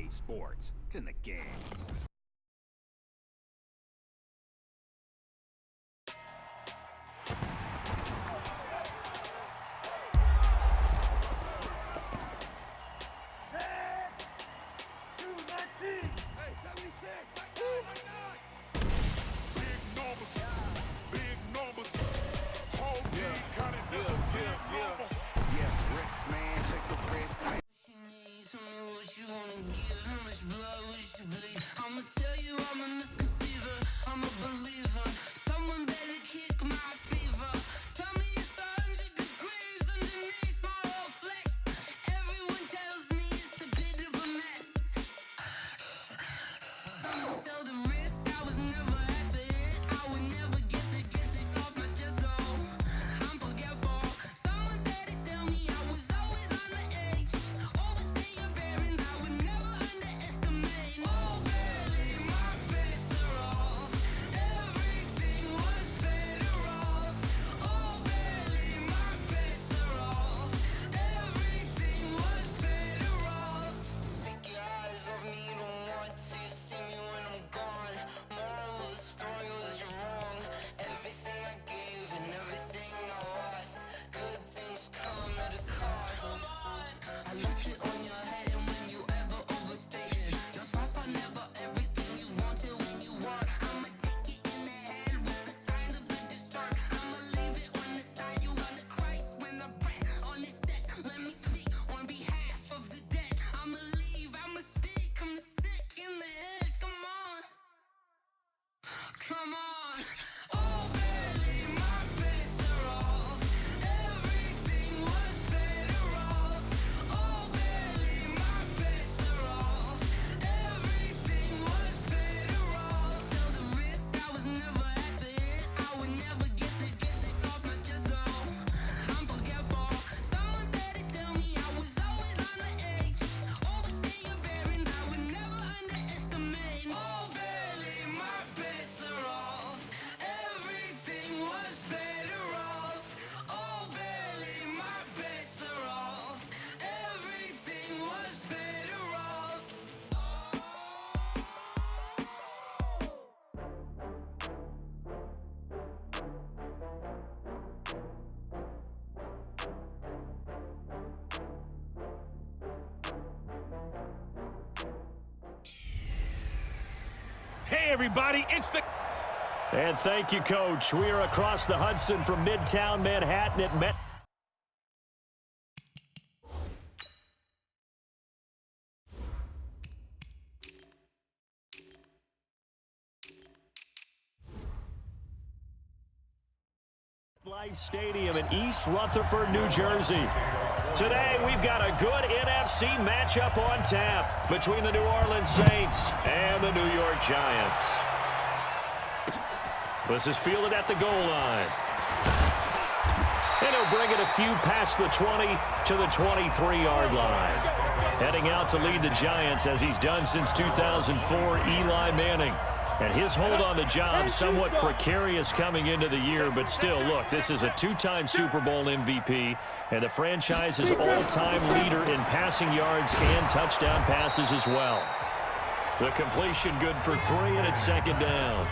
EA Sports. It's in the game. Hey, everybody, it's the... And thank you, Coach. We are across the Hudson from Midtown Manhattan at Met. Life Stadium in East Rutherford, New Jersey. Today, we've got a good NFC matchup on tap between the New Orleans Saints and the New York Giants. This is fielded at the goal line. And he'll bring it a few past the 20 to the 23-yard line. Heading out to lead the Giants, as he's done since 2004, Eli Manning. And his hold on the job somewhat precarious coming into the year, but still, look, this is a two-time Super Bowl MVP and the franchise's all-time leader in passing yards and touchdown passes as well. The completion good for 3, and it's second down.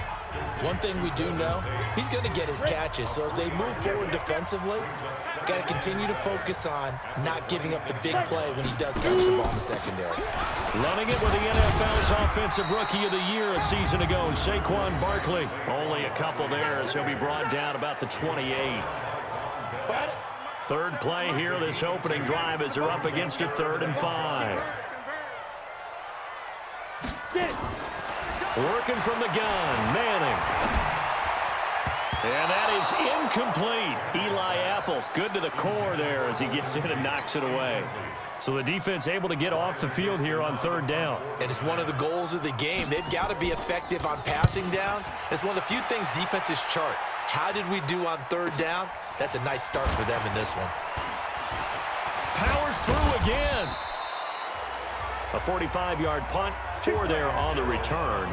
One thing we do know, he's going to get his catches. So as they move forward defensively, got to continue to focus on not giving up the big play when he does catch the ball in the secondary. Running it with the NFL's Offensive Rookie of the Year a season ago, Saquon Barkley. Only a couple there as he'll be brought down about the 28. Third play here, this opening drive, as they're up against a 3rd and 5. Working from the gun, Manning. And that is incomplete. Eli Apple, good to the core there as he gets in and knocks it away. So the defense able to get off the field here on 3rd down. And it's one of the goals of the game. They've got to be effective on passing downs. It's one of the few things defenses chart. How did we do on 3rd down? That's a nice start for them in this one. Powers through again. A 45-yard punt, 4 there on the return.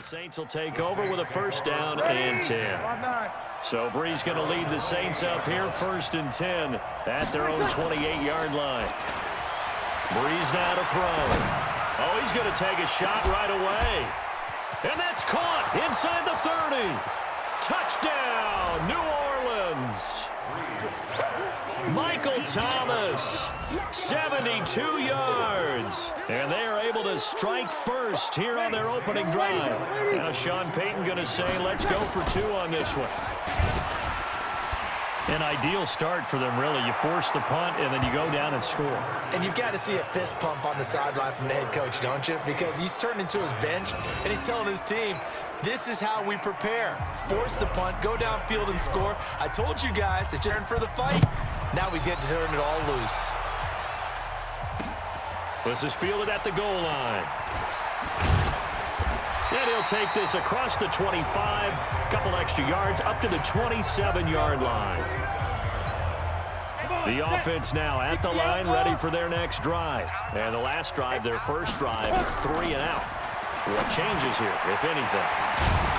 the Saints will take over with a first down and 10. So Brees going to lead the Saints up here, 1st and 10 at their own 28-yard line. Brees now to throw. Oh, he's going to take a shot right away. And that's caught inside the 30. Touchdown, New Orleans. Michael Thomas, 72 yards. And they are able to strike first here on their opening drive. Now Sean Payton going to say, let's go for 2 on this one. An ideal start for them, really. You force the punt, and then you go down and score. And you've got to see a fist pump on the sideline from the head coach, don't you? Because he's turning to his bench, and he's telling his team, this is how we prepare. Force the punt, go downfield and score. I told you guys, it's just for the fight. Now we get to turn it all loose. This is fielded at the goal line. And he'll take this across the 25, couple extra yards, up to the 27-yard line. The offense now at the line, ready for their next drive. And the last drive, their first drive, 3 and out. What changes here, if anything?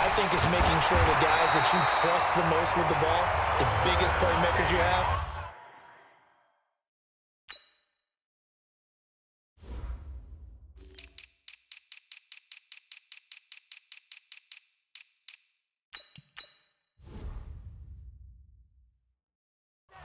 I think it's making sure the guys that you trust the most with the ball, the biggest playmakers you have,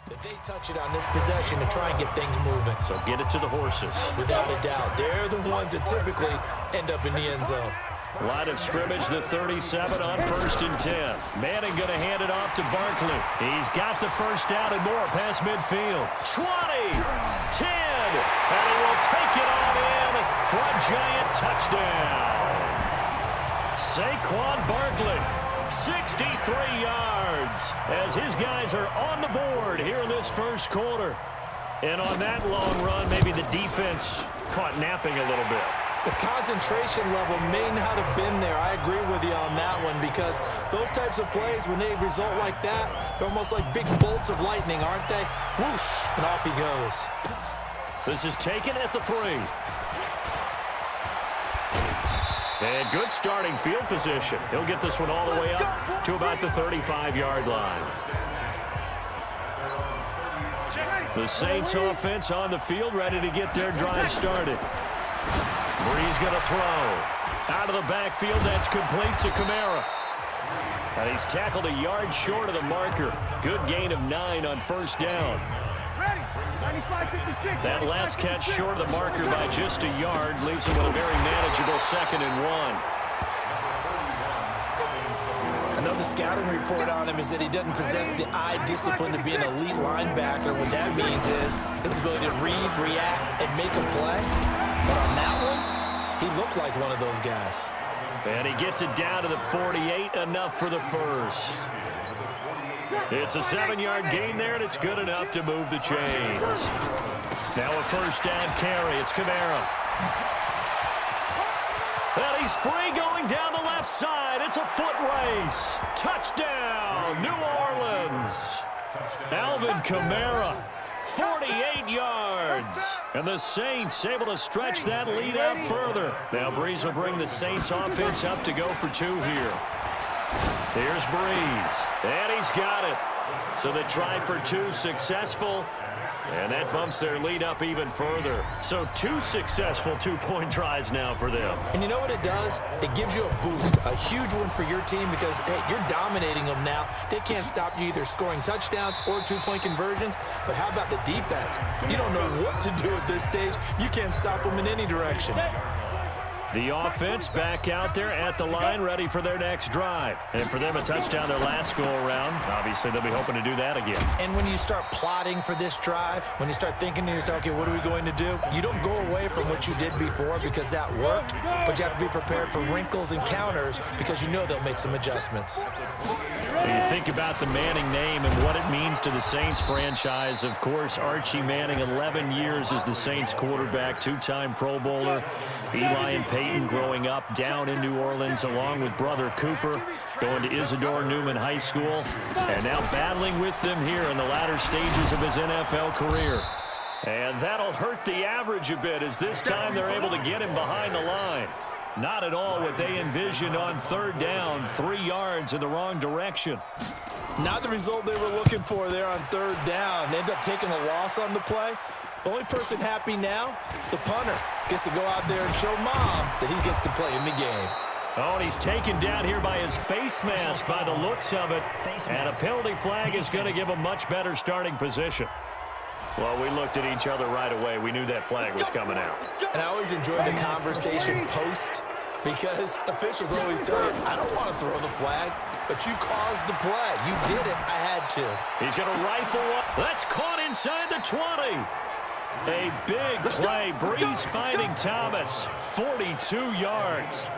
that they touch it on this possession to try and get things moving. So get it to the horses. Without a doubt. They're the ones that typically end up in the end zone. Line of scrimmage, the 37 on 1st and 10. Manning going to hand it off to Barkley. He's got the first down and more past midfield. 20, 10, and he will take it on in for a giant touchdown. Saquon Barkley, 63 yards, as his guys are on the board here in this first quarter. And on that long run, maybe the defense caught napping a little bit. The concentration level may not have been there. I agree with you on that one, because those types of plays, when they result like that, they're almost like big bolts of lightning, aren't they? Whoosh, and off he goes. This is taken at the 3. And good starting field position. He'll get this one all the way up to about the 35-yard line. The Saints offense on the field, ready to get their drive started. Brees going to throw. Out of the backfield, that's complete to Kamara. And he's tackled a yard short of the marker. Good gain of 9 on first down. That last catch short of the marker by just a yard leaves him with a very manageable 2nd and 1. Another scouting report on him is that he doesn't possess the eye discipline to be an elite linebacker. What that means is his ability to read, react, and make a play. But on that one, he looked like one of those guys. And he gets it down to the 48, enough for the first. It's a 7-yard gain there, and it's good enough to move the chains. Now a first down carry. It's Kamara. And he's free going down the left side. It's a foot race. Touchdown, New Orleans. Alvin Kamara, 48 yards. And the Saints able to stretch that lead out further. Now Brees will bring the Saints offense up to go for 2 here. Here's Brees, and he's got it. So the try for 2 successful, and that bumps their lead up even further. So 2 successful 2-point tries now for them. And you know what it does? It gives you a boost, a huge one for your team, because, hey, you're dominating them now. They can't stop you either scoring touchdowns or 2-point conversions. But how about the defense? You don't know what to do at this stage. You can't stop them in any direction. The offense back out there at the line, ready for their next drive. And for them, a touchdown their last go-around. Obviously, they'll be hoping to do that again. And when you start plotting for this drive, when you start thinking to yourself, okay, what are we going to do? You don't go away from what you did before because that worked, but you have to be prepared for wrinkles and counters because you know they'll make some adjustments. When you think about the Manning name and what it means to the Saints franchise, of course, Archie Manning, 11 years as the Saints quarterback, 2-time Pro Bowler. Eli and Peyton growing up down in New Orleans along with brother Cooper, going to Isidore Newman High School, and now battling with them here in the latter stages of his NFL career. And that'll hurt the average a bit as this time they're able to get him behind the line. Not at all what they envisioned on third down, 3 yards in the wrong direction. Not the result they were looking for there on third down. They end up taking a loss on the play. The only person happy now, the punter, gets to go out there and show Mom that he gets to play in the game. Oh, and he's taken down here by his face mask by the looks of it. And a penalty flag is going to give a much better starting position. Well, we looked at each other right away. We knew that flag was coming out. And I always enjoy the conversation post because officials always tell you, I don't want to throw the flag, but you caused the play. You did it. I had to. He's going to rifle up. That's caught inside the 20. A big play. Breeze finding Thomas. 42 yards.